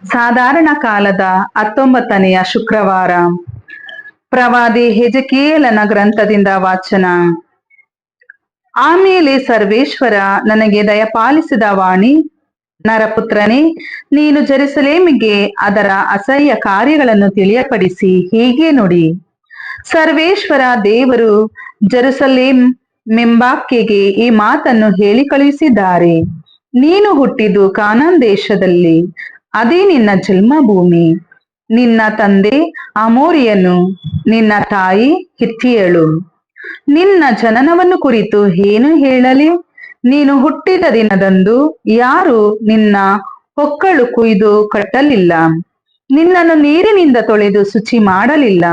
ಸಾಧಾರಣ ಕಾಲದ 19ನೆಯ ಶುಕ್ರವಾರ. ಪ್ರವಾದಿ ಹೆಜಕೀಯೇಲನ ಗ್ರಂಥದಿಂದ ವಾಚನ. ಆಮೇಲೆ ಸರ್ವೇಶ್ವರ ನನಗೆ ದಯಪಾಲಿಸಿದ ವಾಣಿ, ನರಪುತ್ರನೇ, ನೀನು ಜೆರುಸಲೇಮಿಗೆ ಅದರ ಅಸಹ್ಯ ಕಾರ್ಯಗಳನ್ನು ತಿಳಿಯಪಡಿಸಿ ಹೀಗೆ ನುಡಿ. ಸರ್ವೇಶ್ವರ ದೇವರು ಜೆರುಸಲೇಮ್ ಮೆಂಬಾಕೆಗೆ ಈ ಮಾತನ್ನು ಹೇಳಿ ಕಳುಹಿಸಿದ್ದಾರೆ. ನೀನು ಹುಟ್ಟಿದ್ದು ಕಾನಾನ್ ದೇಶದಲ್ಲಿ, ಅದೇ ನಿನ್ನ ಜನ್ಮಭೂಮಿ. ನಿನ್ನ ತಂದೆ ಅಮೋರಿಯನು, ನಿನ್ನ ತಾಯಿ ಹಿತ್ತಿಯಳು. ನಿನ್ನ ಜನನವನ್ನು ಕುರಿತು ಏನು ಹೇಳಲಿ? ನೀನು ಹುಟ್ಟಿದ ದಿನದಂದು ಯಾರು ನಿನ್ನ ಹೊಕ್ಕಳು ಕುಯ್ದು ಕಟ್ಟಲಿಲ್ಲ, ನಿನ್ನನ್ನು ನೀರಿನಿಂದ ತೊಳೆದು ಶುಚಿ ಮಾಡಲಿಲ್ಲ,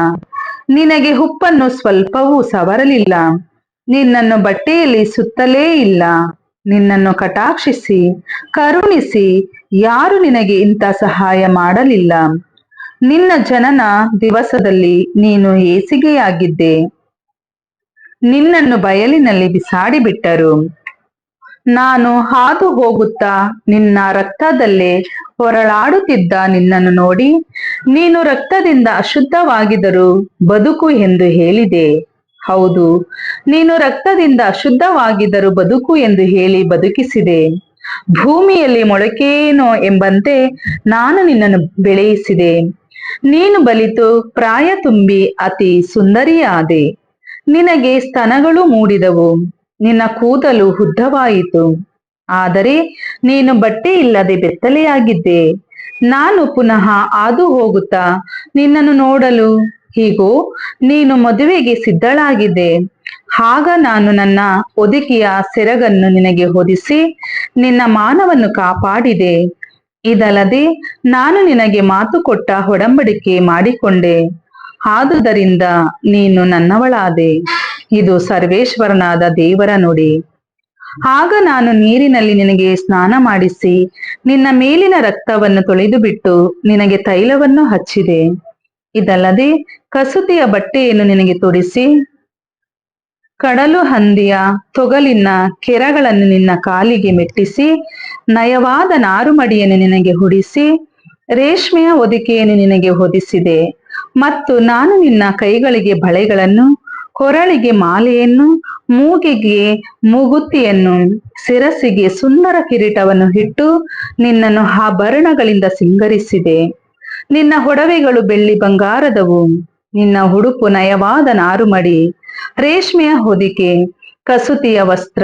ನಿನಗೆ ಹುಪ್ಪನ್ನು ಸ್ವಲ್ಪವೂ ಸವರಲಿಲ್ಲ, ನಿನ್ನನ್ನು ಬಟ್ಟೆಯಲ್ಲಿ ಸುತ್ತಲೇ ಇಲ್ಲ. ನಿನ್ನನ್ನು ಕಟಾಕ್ಷಿಸಿ ಕರುಣಿಸಿ ಯಾರು ನಿನಗೆ ಇಂಥ ಸಹಾಯ ಮಾಡಲಿಲ್ಲ? ನಿನ್ನ ಜನನ ದಿವಸದಲ್ಲಿ ನೀನು ಹೇಸಿಗೆಯಾಗಿದ್ದೆ, ನಿನ್ನನ್ನು ಬಯಲಿನಲ್ಲಿ ಬಿಸಾಡಿಬಿಟ್ಟರು. ನಾನು ಹಾದು ಹೋಗುತ್ತಾ ನಿನ್ನ ರಕ್ತದಲ್ಲೇ ಹೊರಳಾಡುತ್ತಿದ್ದ ನಿನ್ನನ್ನು ನೋಡಿ, ನೀನು ರಕ್ತದಿಂದ ಅಶುದ್ಧವಾಗಿದ್ದರೂ ಬದುಕು ಎಂದು ಹೇಳಿದೆ. ಹೌದು, ನೀನು ರಕ್ತದಿಂದ ಅಶುದ್ಧವಾಗಿದ್ದರೂ ಬದುಕು ಎಂದು ಹೇಳಿ ಬದುಕಿಸಿದೆ. ಭೂಮಿಯಲ್ಲಿ ಮೊಳಕೆಯೇನೋ ಎಂಬಂತೆ ನಾನು ನಿನ್ನನ್ನು ಬೆಳೆಯಿಸಿದೆ. ನೀನು ಬಲಿತು ಪ್ರಾಯ ತುಂಬಿ ಅತಿ ಸುಂದರಿಯಾದೆ. ನಿನಗೆ ಸ್ತನಗಳು ಮೂಡಿದವು, ನಿನ್ನ ಕೂದಲು ಉದ್ದವಾಯಿತು. ಆದರೆ ನೀನು ಬಟ್ಟೆ ಇಲ್ಲದೆ ಬೆತ್ತಲೆಯಾಗಿದ್ದೆ. ನಾನು ಪುನಃ ಹಾದು ಹೋಗುತ್ತಾ ನಿನ್ನನ್ನು ನೋಡಲು, ಹೀಗೋ ನೀನು ಮದುವೆಗೆ ಸಿದ್ಧಳಾಗಿದ್ದೆ. ಆಗ ನಾನು ನನ್ನ ಹೊದಿಕೆಯ ಸೆರಗನ್ನು ನಿನಗೆ ಹೊದಿಸಿ ನಿನ್ನ ಮಾನವನ್ನು ಕಾಪಾಡಿದೆ. ಇದಲ್ಲದೆ ನಾನು ನಿನಗೆ ಮಾತು ಕೊಟ್ಟ ಒಡಂಬಡಿಕೆ ಮಾಡಿಕೊಂಡೆ. ಆದುದರಿಂದ ನೀನು ನನ್ನವಳಾದೆ. ಇದು ಸರ್ವೇಶ್ವರನಾದ ದೇವರ ನುಡಿ. ಆಗ ನಾನು ನೀರಿನಲ್ಲಿ ನಿನಗೆ ಸ್ನಾನ ಮಾಡಿಸಿ ನಿನ್ನ ಮೇಲಿನ ರಕ್ತವನ್ನು ತೊಳೆದು ಬಿಟ್ಟು ನಿನಗೆ ತೈಲವನ್ನು ಹಚ್ಚಿದೆ. ಇದಲ್ಲದೆ ಕಸೂತಿಯ ಬಟ್ಟೆಯನ್ನು ನಿನಗೆ ತೊಡಿಸಿ ಕಡಲು ಹಂದಿಯ ತೊಗಲಿನ ಕೆರಗಳನ್ನು ನಿನ್ನ ಕಾಲಿಗೆ ಮೆಟ್ಟಿಸಿ ನಯವಾದ ನಾರುಮಡಿಯನ್ನು ನಿನಗೆ ಹುಡಿಸಿ ರೇಷ್ಮೆಯ ಹೊದಿಕೆಯನ್ನು ನಿನಗೆ ಹೊದಿಸಿದೆ. ಮತ್ತು ನಾನು ನಿನ್ನ ಕೈಗಳಿಗೆ ಬಳೆಗಳನ್ನು, ಕೊರಳಿಗೆ ಮಾಲೆಯನ್ನು, ಮೂಗಿಗೆ ಮೂಗುತಿಯನ್ನು, ಶಿರಸ್ಸಿಗೆ ಸುಂದರ ಕಿರೀಟವನ್ನು ಇಟ್ಟು ನಿನ್ನನ್ನು ಆಭರಣಗಳಿಂದ ಸಿಂಗರಿಸಿದೆ. ನಿನ್ನ ಒಡವೆಗಳು ಬೆಳ್ಳಿ ಬಂಗಾರದವು, ನಿನ್ನ ಉಡುಪು ನಯವಾದ ನಾರುಮಡಿ, ರೇಷ್ಮೆಯ ಹೊದಿಕೆ, ಕಸೂತಿಯ ವಸ್ತ್ರ.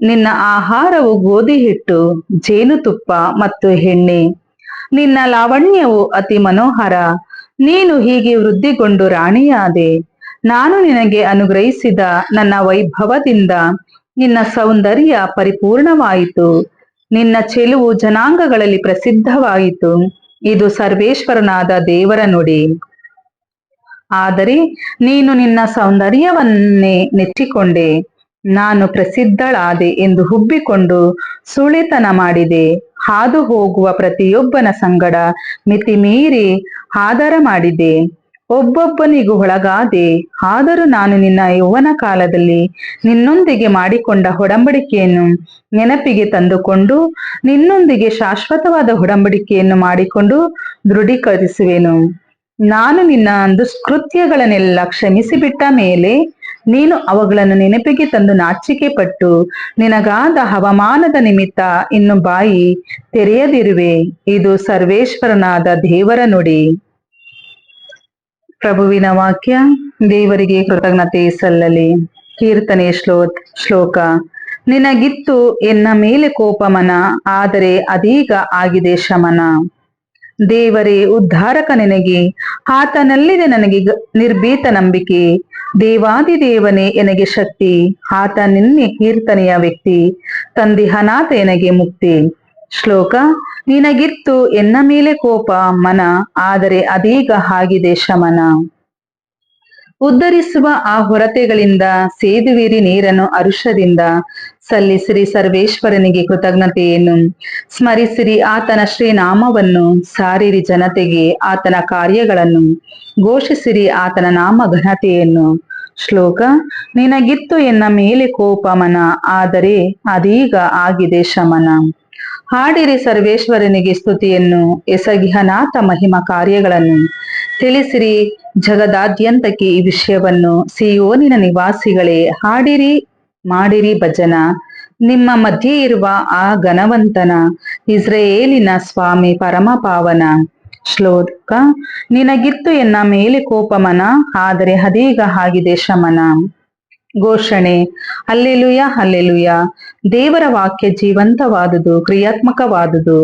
ನಿನ್ನ ಆಹಾರವು ಗೋಧಿ ಹಿಟ್ಟು, ಜೇನುತುಪ್ಪ ಮತ್ತು ಎಣ್ಣೆ. ನಿನ್ನ ಲಾವಣ್ಯವು ಅತಿ ಮನೋಹರ. ನೀನು ಹೀಗೆ ವೃದ್ಧಿಗೊಂಡು ರಾಣಿಯಾದೆ. ನಾನು ನಿನಗೆ ಅನುಗ್ರಹಿಸಿದ ನನ್ನ ವೈಭವದಿಂದ ನಿನ್ನ ಸೌಂದರ್ಯ ಪರಿಪೂರ್ಣವಾಯಿತು. ನಿನ್ನ ಚೆಲುವು ಜನಾಂಗಗಳಲ್ಲಿ ಪ್ರಸಿದ್ಧವಾಯಿತು. ಇದು ಸರ್ವೇಶ್ವರನಾದ ದೇವರ ನುಡಿ. ಆದರೆ ನೀನು ನಿನ್ನ ಸೌಂದರ್ಯವನ್ನೇ ನೆಚ್ಚಿಕೊಂಡೆ. ನಾನು ಪ್ರಸಿದ್ಧಳಾದೆ ಎಂದು ಹುಬ್ಬಿಕೊಂಡು ಸುಳಿತನ ಮಾಡಿದೆ. ಹಾದು ಹೋಗುವ ಪ್ರತಿಯೊಬ್ಬನ ಸಂಗಡ ಮಿತಿಮೀರಿ ಆದರ ಮಾಡಿದೆ. ಒಬ್ಬೊಬ್ಬನಿಗೂ ಒಳಗಾದೆ. ಆದರೂ ನಾನು ನಿನ್ನ ಯೌವನ ಕಾಲದಲ್ಲಿ ನಿನ್ನೊಂದಿಗೆ ಮಾಡಿಕೊಂಡ ಒಡಂಬಡಿಕೆಯನ್ನು ನೆನಪಿಗೆ ತಂದುಕೊಂಡು ನಿನ್ನೊಂದಿಗೆ ಶಾಶ್ವತವಾದ ಒಡಂಬಡಿಕೆಯನ್ನು ಮಾಡಿಕೊಂಡು ದೃಢೀಕರಿಸುವೆನು. ನಾನು ನಿನ್ನ ದುಷ್ಕೃತ್ಯಗಳನ್ನೆಲ್ಲ ಕ್ಷಮಿಸಿಬಿಟ್ಟ ಮೇಲೆ ನೀನು ಅವುಗಳನ್ನು ನೆನಪಿಗೆ ತಂದು ನಾಚಿಕೆ ಪಟ್ಟು ನಿನಗಾದ ಅವಮಾನದ ನಿಮಿತ್ತ ಇನ್ನು ಬಾಯಿ ತೆರೆಯದಿರುವೆ. ಇದು ಸರ್ವೇಶ್ವರನಾದ ದೇವರ ನುಡಿ. ಪ್ರಭುವಿನ ವಾಕ್ಯ. ದೇವರಿಗೆ ಕೃತಜ್ಞತೆ ಸಲ್ಲಲಿ. ಕೀರ್ತನೆ ಶ್ಲೋಕ. ನಿನಗಿತ್ತು ಎನ್ನ ಮೇಲೆ ಕೋಪ ಮನ, ಆದರೆ ಅದೀಗ ಆಗಿದೆ ಶಮನ. ದೇವರೇ ಉದ್ಧಾರಕ ನಿನಗೆ, ಆತನಲ್ಲಿದೆ ನನಗೆ ನಿರ್ಭೀತ ನಂಬಿಕೆ. ದೇವಾದಿದೇವನೇ ಎನಗೆ ಶಕ್ತಿ, ಆತ ನಿನ್ನೆ ಕೀರ್ತನೆಯ ವ್ಯಕ್ತಿ. ತಂದಿಹನಾಥ ಎನಗೆ ಮುಕ್ತಿ. ಶ್ಲೋಕ. ನಿನಗಿತ್ತು ಎನ್ನ ಮೇಲೆ ಕೋಪ ಮನ, ಆದರೆ ಅದೀಗ ಆಗಿದೆ ಶಮನ. ಉದ್ಧರಿಸುವ ಆ ಹೊರತೆಗಳಿಂದ ಸೇದುವಿರಿ ನೀರನ್ನು ಹರುಷದಿಂದ. ಸಲ್ಲಿಸಿರಿ ಸರ್ವೇಶ್ವರನಿಗೆ ಕೃತಜ್ಞತೆಯನ್ನು. ಸ್ಮರಿಸಿರಿ ಆತನ ಶ್ರೀನಾಮವನ್ನು. ಸಾರಿರಿ ಜನತೆಗೆ ಆತನ ಕಾರ್ಯಗಳನ್ನು. ಘೋಷಿಸಿರಿ ಆತನ ನಾಮ ಘನತೆಯನ್ನು. ಶ್ಲೋಕ. ನಿನಗಿತ್ತು ಎನ್ನ ಮೇಲೆ ಕೋಪ ಮನ, ಆದರೆ ಅದೀಗ ಆಗಿದೆ ಶಮನ. ಹಾಡಿರಿ ಸರ್ವೇಶ್ವರನಿಗೆ ಸ್ತುತಿಯನ್ನು, ಎಸಗಿಹನಾಥ ಮಹಿಮ ಕಾರ್ಯಗಳನ್ನು. ತಿಳಿಸಿರಿ ಜಗದಾದ್ಯಂತಕ್ಕೆ ಈ ವಿಷಯವನ್ನು, ಸಿಯೋನಿನ ನಿವಾಸಿಗಳೇ ಹಾಡಿರಿ, ಮಾಡಿರಿ ಭಜನ. ನಿಮ್ಮ ಮಧ್ಯೆ ಇರುವ ಆ ಘನವಂತನ, ಇಸ್ರಾಯೇಲಿನ ಸ್ವಾಮಿ ಪರಮ ಪಾವನ. ಶ್ಲೋಕ: ನಿನಗಿತ್ತು ಎನ್ನ ಮೇಲೆ ಕೋಪಮನ, ಆದರೆ ಅದೀಗ ಆಗಿದೆ ಶಮನ. ಘೋಷಣೆ: ಹಲ್ಲೆಲೂಯ ಹಲ್ಲೆಲೂಯ. ದೇವರ ವಾಕ್ಯ ಜೀವಂತವಾದುದು, ಕ್ರಿಯಾತ್ಮಕವಾದುದು,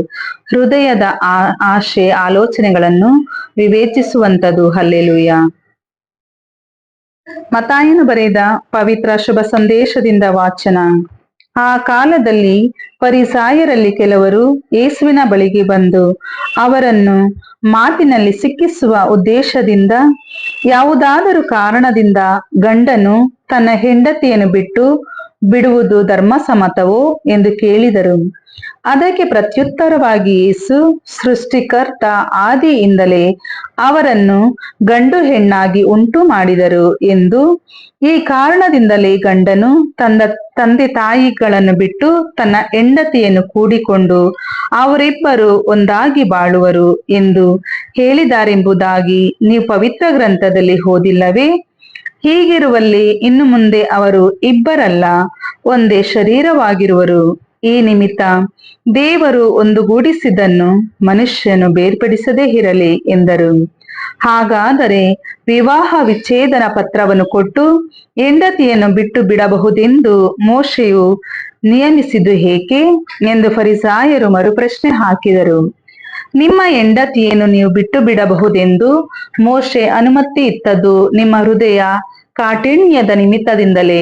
ಹೃದಯದ ಆಶೆ ಆಲೋಚನೆಗಳನ್ನು ವಿವೇಚಿಸುವಂತದು. ಹಲ್ಲೆಲೂಯ. ಮತ್ತಾಯನು ಬರೆದ ಪವಿತ್ರ ಶುಭ ಸಂದೇಶದಿಂದ ವಾಚನ. ಆ ಕಾಲದಲ್ಲಿ ಫರಿಸಾಯರಲ್ಲಿ ಕೆಲವರು ಯೇಸುವಿನ ಬಳಿಗೆ ಬಂದು ಅವರನ್ನು ಮಾತಿನಲ್ಲಿ ಸಿಕ್ಕಿಸುವ ಉದ್ದೇಶದಿಂದ, ಯಾವುದಾದರೂ ಕಾರಣದಿಂದ ಗಂಡನು ತನ್ನ ಹೆಂಡತಿಯನ್ನು ಬಿಡುವುದು ಧರ್ಮಸಮ್ಮತವೋ ಎಂದು ಕೇಳಿದರು. ಅದಕ್ಕೆ ಪ್ರತ್ಯುತ್ತರವಾಗಿ ಯೇಸು, ಸೃಷ್ಟಿಕರ್ತ ಆದಿಯಿಂದಲೇ ಅವರನ್ನು ಗಂಡು ಹೆಣ್ಣಾಗಿ ಉಂಟು ಮಾಡಿದರು ಎಂದು, ಈ ಕಾರಣದಿಂದಲೇ ಗಂಡನು ತಂದೆ ತಾಯಿಗಳನ್ನು ಬಿಟ್ಟು ತನ್ನ ಹೆಂಡತಿಯನ್ನು ಕೂಡಿಕೊಂಡು ಅವರಿಬ್ಬರು ಒಂದಾಗಿ ಬಾಳುವರು ಎಂದು ಹೇಳಿದಾರೆಂಬುದಾಗಿ ನೀವು ಪವಿತ್ರ ಗ್ರಂಥದಲ್ಲಿ ಓದಿಲ್ಲವೇ? ಹೀಗಿರುವಲ್ಲಿ ಇನ್ನು ಮುಂದೆ ಅವರು ಇಬ್ಬರಲ್ಲ, ಒಂದೇ ಶರೀರವಾಗಿರುವರು. ಈ ನಿಮಿತ್ತ ದೇವರು ಒಂದುಗೂಡಿಸಿದ್ದನ್ನು ಮನುಷ್ಯನು ಬೇರ್ಪಡಿಸದೇ ಇರಲಿ ಎಂದರು. ಹಾಗಾದರೆ ವಿವಾಹ ವಿಚ್ಛೇದನ ಪತ್ರವನ್ನು ಕೊಟ್ಟು ಹೆಂಡತಿಯನ್ನು ಬಿಟ್ಟು ಬಿಡಬಹುದೆಂದು ಮೋಶೆಯು ನಿಯಮಿಸಿದ್ದು ಏಕೆ ಎಂದು ಫರಿಸಾಯರು ಮರುಪ್ರಶ್ನೆ ಹಾಕಿದರು. ನಿಮ್ಮ ಹೆಂಡತಿಯನ್ನು ನೀವು ಬಿಟ್ಟು ಬಿಡಬಹುದೆಂದು ಮೋಶೆ ಅನುಮತಿ ಇತ್ತದ್ದು ನಿಮ್ಮ ಹೃದಯ ಕಾಠಿಣ್ಯದ ನಿಮಿತ್ತದಿಂದಲೇ,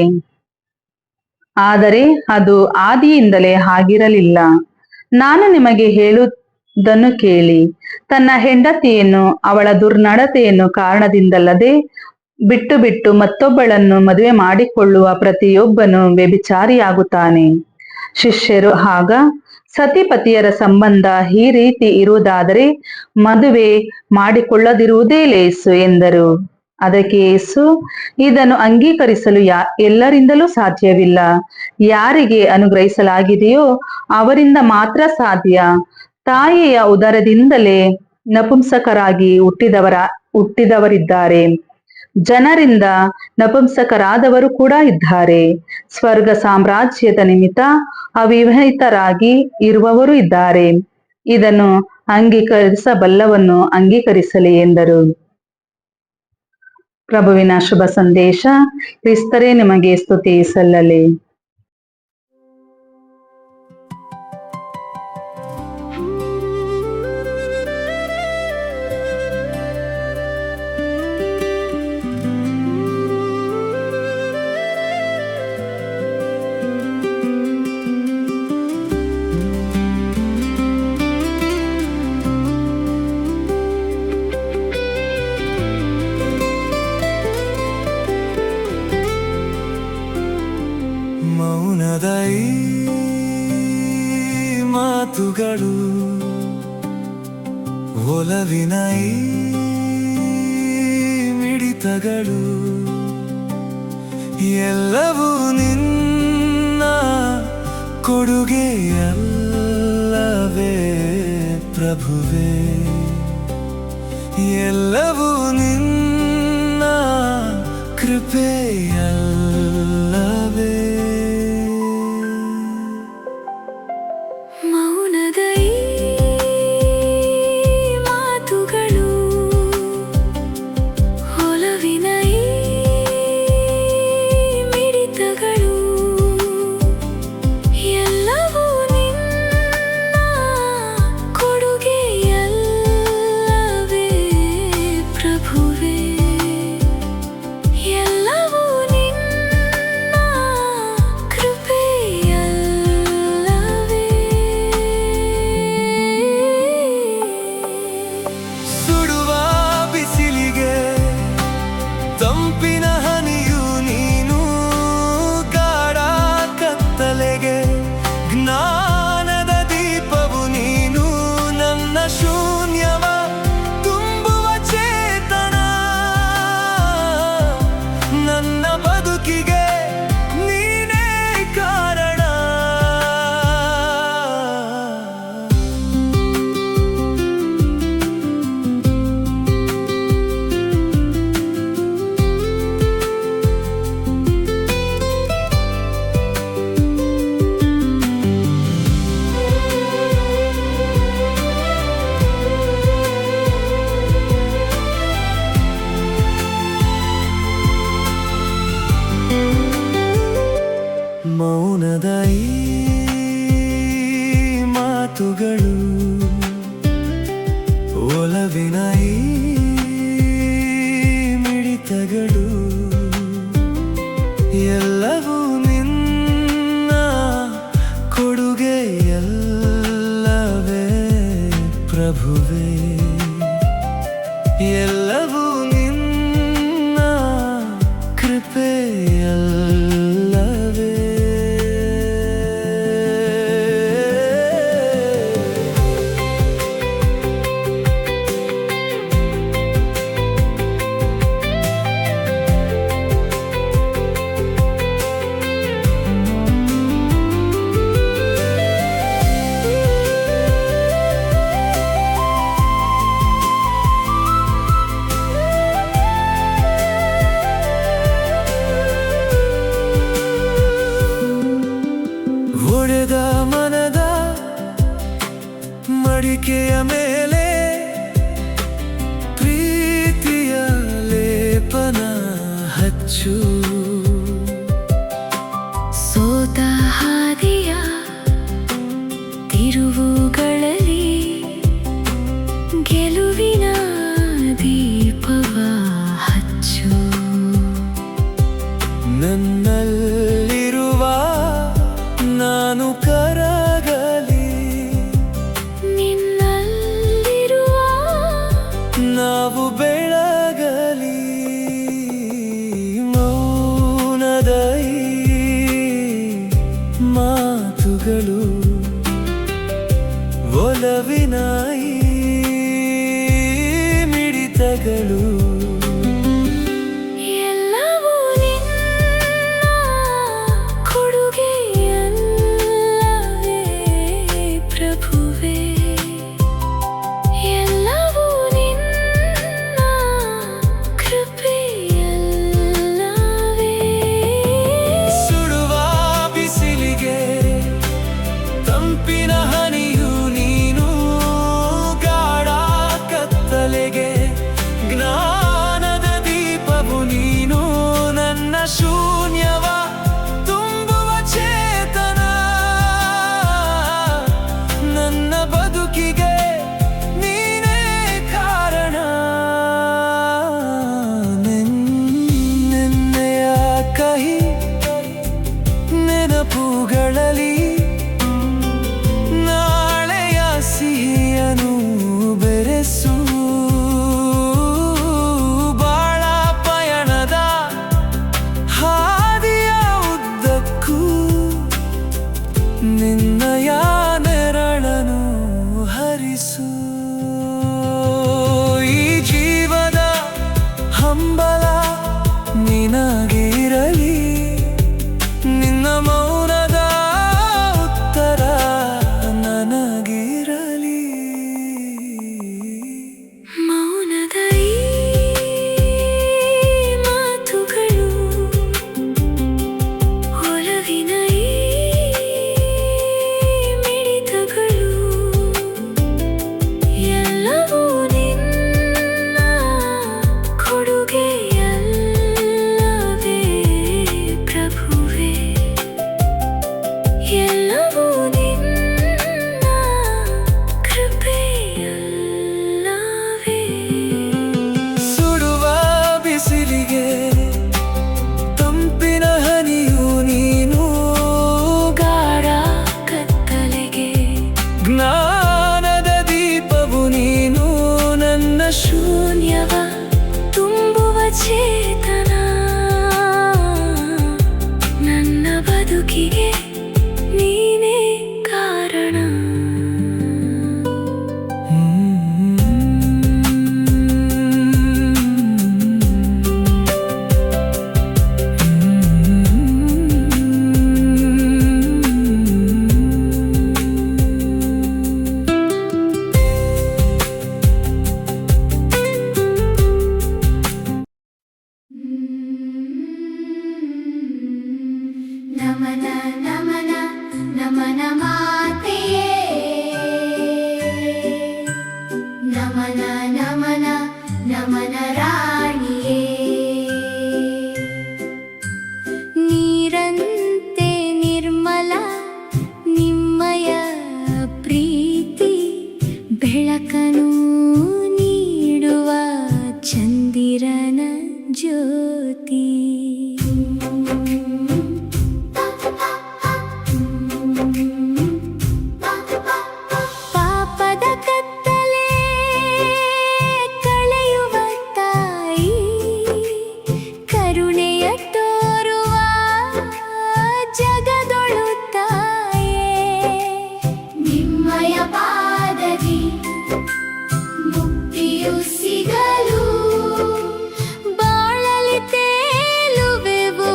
ಆದರೆ ಅದು ಆದಿಯಿಂದಲೇ ಆಗಿರಲಿಲ್ಲ. ನಾನು ನಿಮಗೆ ಹೇಳುವುದನ್ನು ಕೇಳಿ, ತನ್ನ ಹೆಂಡತಿಯನ್ನು ಅವಳ ದುರ್ನಡತೆಯನ್ನು ಕಾರಣದಿಂದಲ್ಲದೆ ಬಿಟ್ಟು ಮತ್ತೊಬ್ಬಳನ್ನು ಮದುವೆ ಮಾಡಿಕೊಳ್ಳುವ ಪ್ರತಿಯೊಬ್ಬನು ವ್ಯಭಿಚಾರಿಯಾಗುತ್ತಾನೆ. ಶಿಷ್ಯರು, ಆಗ ಸತಿಪತಿಯರ ಸಂಬಂಧ ಈ ರೀತಿ ಇರುವುದಾದರೆ ಮದುವೆ ಮಾಡಿಕೊಳ್ಳದಿರುವುದೇ ಲೇಸು ಎಂದರು. ಅದಕ್ಕೆ ಯೇಸು, ಇದನ್ನು ಅಂಗೀಕರಿಸಲು ಎಲ್ಲರಿಂದಲೂ ಸಾಧ್ಯವಿಲ್ಲ. ಯಾರಿಗೆ ಅನುಗ್ರಹಿಸಲಾಗಿದೆಯೋ ಅವರಿಂದ ಮಾತ್ರ ಸಾಧ್ಯ. ತಾಯಿಯ ಉದರದಿಂದಲೇ ನಪುಂಸಕರಾಗಿ ಹುಟ್ಟಿದವರಿದ್ದಾರೆ, ಜನರಿಂದ ನಪುಂಸಕರಾದವರು ಕೂಡ ಇದ್ದಾರೆ. ಸ್ವರ್ಗ ಸಾಮ್ರಾಜ್ಯದ ನಿಮಿತ್ತ ಅವಿವಾಹಿತರಾಗಿ ಇರುವವರು ಇದ್ದಾರೆ. ಇದನ್ನು ಅಂಗೀಕರಿಸಬಲ್ಲವನ್ನು ಅಂಗೀಕರಿಸಲಿ ಎಂದರು. ಪ್ರಭುವಿನ ಶುಭ ಸಂದೇಶ. ಕ್ರಿಸ್ತರೇ ನಿಮಗೆ ಸ್ತುತಿ ಸಲ್ಲಲಿ. ಮೌನದ ಮಾತುಗಳು, ಒಲವಿನ ಮಿಡಿತಗಳು, ಎಲ್ಲವೂ ನಿನ್ನ ಕೊಡುಗೆಯಲ್ಲವೇ ಪ್ರಭುವೇ, ಎಲ್ಲವೂ ನಿನ್ನ ಕೃಪೆಯಲ್ಲವೇ. ಎಲ್ಲವೂ ನಿನ್ನ ಪ್ರಭುವೇ ಎಲ್ಲವೂ ನಿನ್ನ ಕೃಪೆಯಲ್ಲವೇ. ಒಡೆದ ಮನದ ಮಡಿಕೆಯ ಮೇಲೆ ಪ್ರೀತಿಯ ಲೇಪನ ಹಚ್ಚು. ಸೋತ ಹಾದಿಯ ತಿರುವುಗಳಲ್ಲಿ ಗೆಲುವಿನ ದೀಪವ ಹಚ್ಚು. ನನ್ನಲ್ಲಿರುವ ನಾನು ಕರಗಲಿ, ನಿನ್ನಲ್ಲಿರುವ ನಾವು ಬೆಳಗಲಿ. ಮೌನದ ಈ ಮಾತುಗಳು ಒಲವಿನ ಈ ಮಿಡಿತಗಳು ಎಲ್ಲವೂ ನಿನ್ನ ಕೊಡುಗೆಯಲ್ಲವೇ ಪ್ರಭುವೇ. ಎಲ್ಲವೂ ನಿನ್ನ ಕೃಪೆಯಲ್ಲವೇ. ಸುಡುವ ಬಿಸಿಲಿಗೆ ತಂಪಿನ ಹನಿಯು ನೀನು, ಗಾಢ ಕತ್ತಲೆಗೆ ಜ್ಞಾನದ ದೀಪವು ನೀನು. ನನ್ನ ಶೂನ್ಯವ ತುಂಬುವ ಚೇತನ, ನನ್ನ ಬದುಕಿಗೆ ನೀನೇ ಕಾರಣ. ನಿನ್ನೆಯ ಕಹಿ ನೆನಪುಗಳಲ್ಲಿ ನಾಳೆಯ ಸಿಹಿಯನು ಬೆರೆಸು. ಬಾಳ ಪಯಣದ ಹಾದಿಯ ಉದ್ದಕ್ಕೂ ನಿನ್ನಯ ನೆರಳನು ಹರಿಸು. ಈ ಜೀವದ ಹಂಬಲ ನಿನಗಿರಲಿ, ನಿನ್ನ ಮೌನದ ಉತ್ತರ ನನಗಿರಲಿ. ಮೌನದ ಈ ಮಾತುಗಳು ಒಲವಿನ ಈ ಮಿಡಿತಗಳು ಎಲ್ಲವೂ ನಿನ್ನ ಕೊಡುಗೆಯಲ್ಲವೇ ಪ್ರಭುವೇ. ಎಲ್ಲವೂ ನಿನ್ನ ಕೃಪೆಯಲ್ಲವೇ. ಸುಡುವ ಬಿಸಿಲಿಗೆ ತಂಪಿನ ಹನಿಯು ನೀನು, ಗಾಢ ಕತ್ತಲೆಗೆ ಜ್ಞಾನದ ದೀಪವು ನೀನು. ನನ್ನ ಶೂನ್ಯವ ತುಂಬುವ ಚೇತನ, ನನ್ನ ಬದುಕಿಗೆ ನೀನೇ ಕಾರಣ. ನಮನ ನಮನ ನಮನ ಮಾತೆಯೇ, ನಮನ ನಮನ ನಮನ ರಾಣಿಯೇ. ನೀರಂತೆ ನಿರ್ಮಲ ನಿಮ್ಮಯ ಪ್ರೀತಿ, ಬೆಳಕನು ನೀಡುವ ಚಂದಿರನ ಜ್ಯೋತಿ. ಪಾಪದ ಕತ್ತಲೆ ಮುಕ್ತಿಯು ಸಿಗಲು ಬಾಳಲಿ ತೇಲುವೆವು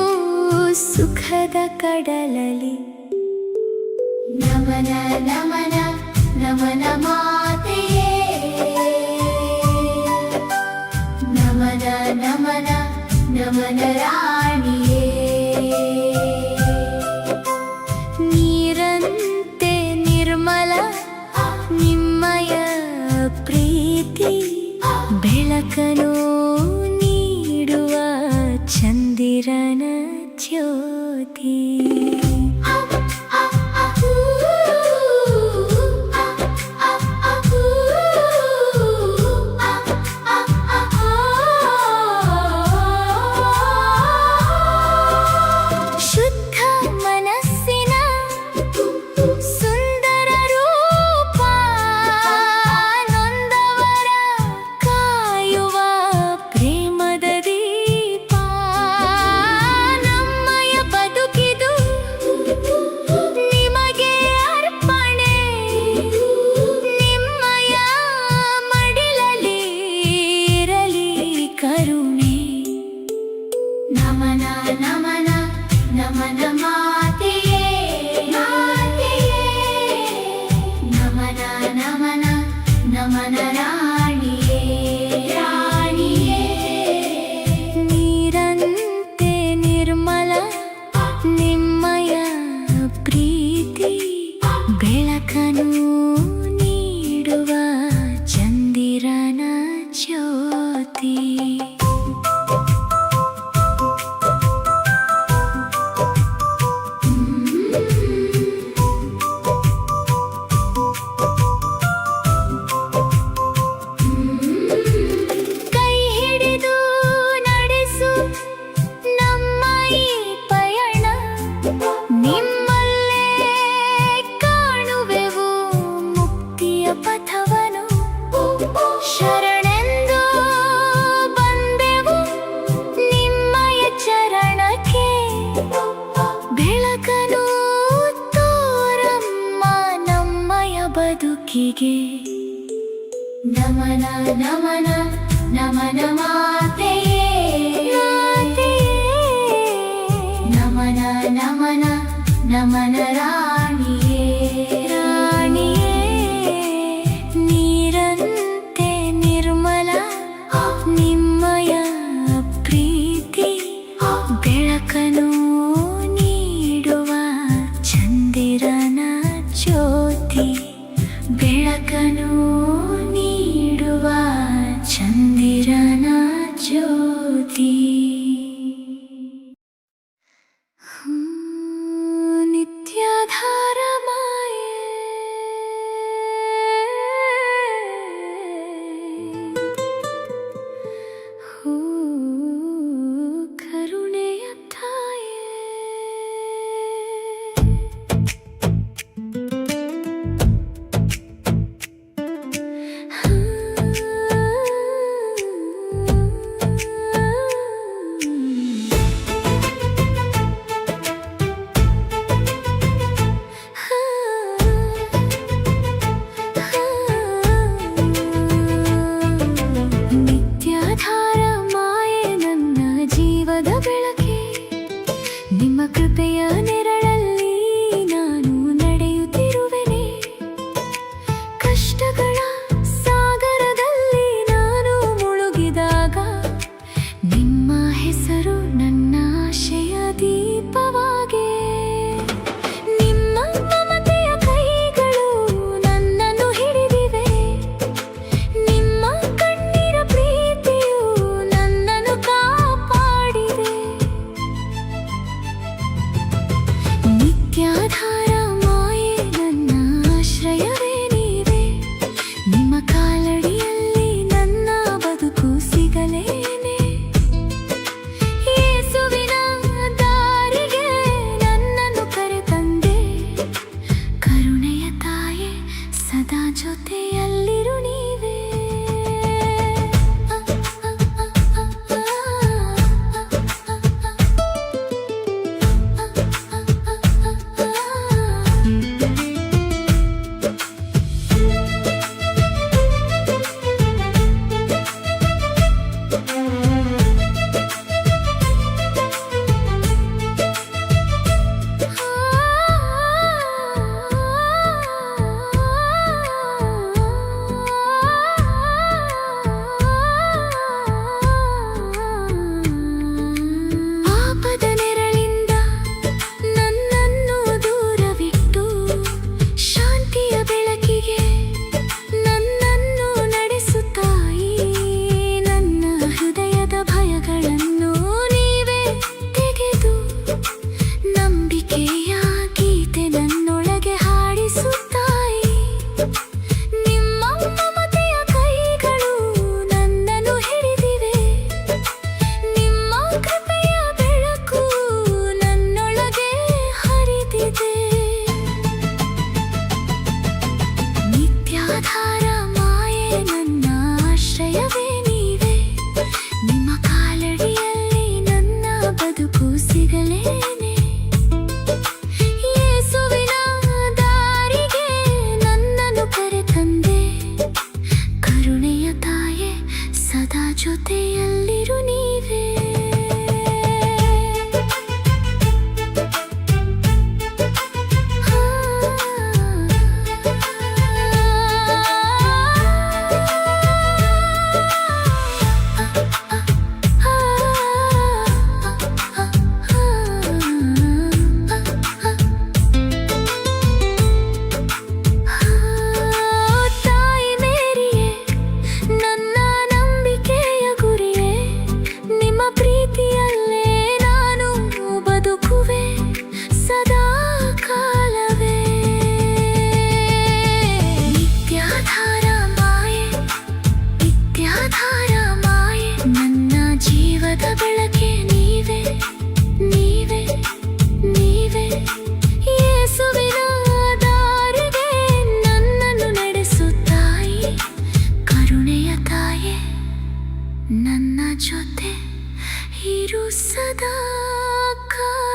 ಸುಖದ ಕಡಲಲಿ. ನಮನ ನಮನ ನಮನ ಮಾತೆಯೇ, ನಮನ ನಮನ ನಮನ ರಾಣಿಯೇ. ನೀರಂತೆ ನಿರ್ಮಲ ನಿಮ್ಮಯ ಪ್ರೀತಿ, ಬೆಳಕನು ನೀಡುವ ಚಂದಿರನ ಜ್ಯೋತಿ. ಶುದ್ಧ ಮನಸ್ಸಿನ ಸುಂದರ ರೂಪ, ನೊಂದವರ ಕಾಯುವ ಪ್ರೇಮದ ದೀಪ. ನಮ್ಮಯ ಬದುಕಿದು ನಿಮಗೆ ಅರ್ಪಣೆ, ನಿಮ್ಮಯ ಮಡಿಲಲ್ಲಿ ಇರಲಿ ಕರುಣೆ. ನಮನ ನಮನ ನಮನ ಮಾತೆಯೇ, ಮಾತೆಯೇ. ನಮನ ನಮನ ನಮನ ರಾಣಿಯೇ, ರಾಣಿಯೇ. ನೀರಂತೆ ನಿರ್ಮಲ ನಿಮ್ಮಯ ಪ್ರೀತಿ, ಬೆಳಕನು ನೀಡುವ ಚಂದಿರನ ಜ್ಯೋತಿ. ಕೈ ಹಿಡಿದು ನಡೆಸು ನಮ್ಮ ಈ ಪಯಣ, ನಿಮ್ಮಲ್ಲೇ ಕಾಣುವೆವು ಮುಕ್ತಿಯ ಪಥವನು. ಶರಣೆಂದು ಬಂದೆವು ನಿಮ್ಮಯ ಚರಣಕ್ಕೆ, ಬೆಳಕನು ತೋರಮ್ಮ ನಮ್ಮಯ ಬದುಕಿಗೆ. ನಮನ ನಮನ ನಮನ ಮಾತೆಯೇ, ನಮನ ನಮನ ನಮನ ರಾಣಿಯೇ, ರಾಣಿಯೇ. ನೀರಂತೆ ನಿರ್ಮಲ ನಿಮ್ಮಯ ಪ್ರೀತಿ, ಬೆಳಕನು ನೀಡುವ ಚಂದಿರನ ಜ್ಯೋತಿ. ಬೆಳಕನು ನೀಡುವ ಚಂದಿರನ ಜ್ಯೋತಿ. ಕಾಯುತ್ತಿರುವೆ